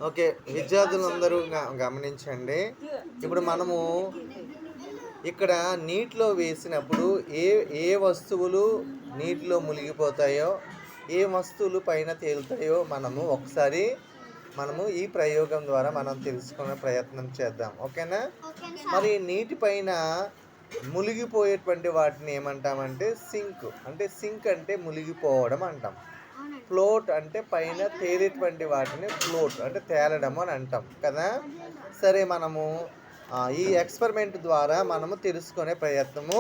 Okay, విద్యార్థులందరూ గమనించండి. ఇప్పుడు మనము ఇక్కడ నీటిలో వేసినప్పుడు ఏ ఏ వస్తువులు నీటిలో మునిగిపోతాయో, ఏ వస్తువులు పైన తేలుతాయో ఒకసారి ఈ ప్రయోగం ద్వారా మనం తెలుసుకునే ప్రయత్నం చేద్దాం. ఓకేనా? మరి నీటిపైన మునిగిపోయేటువంటి వాటిని ఏమంటామంటే సింక్ అంటే మునిగిపోవడం అంటాం. ఫ్లోట్ అంటే పైన తేలేటువంటి వాటిని ఫ్లోట్ అంటే తేలడం అని అంటాం కదా. సరే, మనము ఈ ఎక్స్పెరిమెంట్ ద్వారా మనము తెలుసుకునే ప్రయత్నము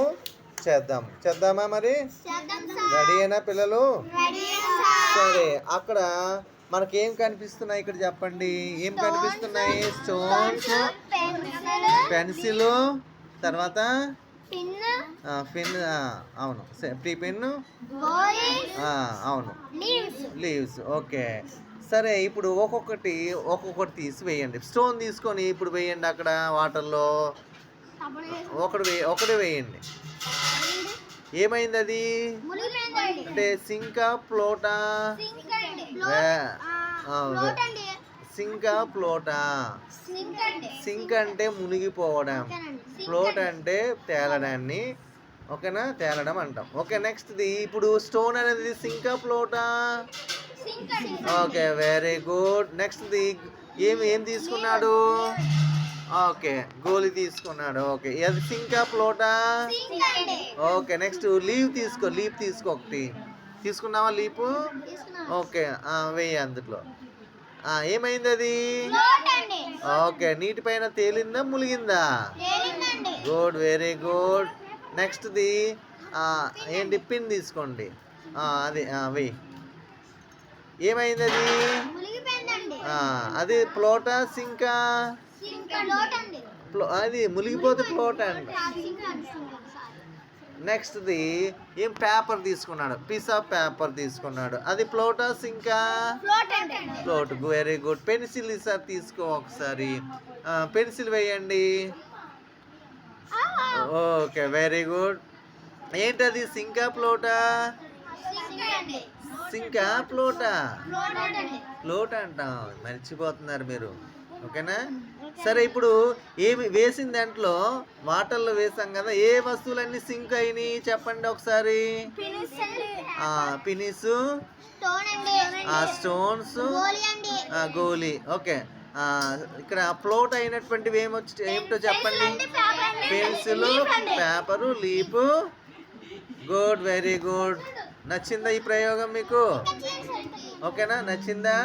చేద్దామా? మరి రెడీ అయినా పిల్లలు? సరే, అక్కడ మనకేం కనిపిస్తున్నాయి? ఇక్కడ చెప్పండి, ఏం కనిపిస్తున్నాయి? స్టోన్స్, పెన్సిల్, తర్వాత పెన్, అవును, ప్రీ పెన్, అవును, లీవ్స్. ఓకే, సరే, ఇప్పుడు ఒక్కొక్కటి తీసి వేయండి. స్టోన్ తీసుకొని ఇప్పుడు వేయండి అక్కడ వాటర్లో. ఒకటి వేయండి. ఏమైంది అది? అంటే సింకా ఫ్లోటా? సింకా ఫ్లోటా? సింక్ అంటే మునిగిపోవడం, ఫ్లోట్ అంటే తేలడాన్ని. ఓకేనా? తేలడం అంటాం. ఓకే, నెక్స్ట్ది ఇప్పుడు స్టోన్ అనేది సింకా ఫ్లోటా? Okay, very good. నెక్స్ట్ది ఏం తీసుకున్నాడు? ఓకే, గోలి తీసుకున్నాడు. ఓకే, అది సింకా ఫ్లోటా? ఓకే, నెక్స్ట్ లీవ్ తీసుకో ఒకటి తీసుకున్నావా? లీపు. ఓకే, వెయ్యి అందులో. ఏమైంది అది? ఓకే, నీటిపైన తేలిందా ములిగిందా? Good, very good. నెక్స్ట్ది ఏంటి? పిన్ తీసుకోండి. అది వెయ్యి. ఏమైంది అది? అది ఫ్లోటా సింకా? అది మునిగిపోతే ఫ్లోట్ అండి. నెక్స్ట్ది పేపర్ తీసుకున్నాడు, పీస్ ఆఫ్ పేపర్ తీసుకున్నాడు. అది ఫ్లోటా Simka? Float. Very good. Pencil ఈసారి తీసుకో ఒకసారి. పెన్సిల్ వేయండి. Okay, very good. ఏంటది? సింకా ఫ్లోటా? సింకా ఫ్లోటా? ఫ్లోట్ అంటాం. మర్చిపోతున్నారు మీరు. ఓకేనా? సరే, ఇప్పుడు ఏమి వేసిన దాంట్లో వాటర్లో వేసాం కదా, ఏ వస్తువులన్నీ సింక్ అయినాయి చెప్పండి ఒకసారి. పినిస్, స్టోన్స్, గోలీ. ఓకే, ఇక్కడ ఫ్లోట్ అయినటువంటివి ఏమిటో చెప్పండి. Pencil, paper, leap. Good, very good. నచ్చిందా ఈ ప్రయోగం మీకు? ఓకేనా? నచ్చిందా?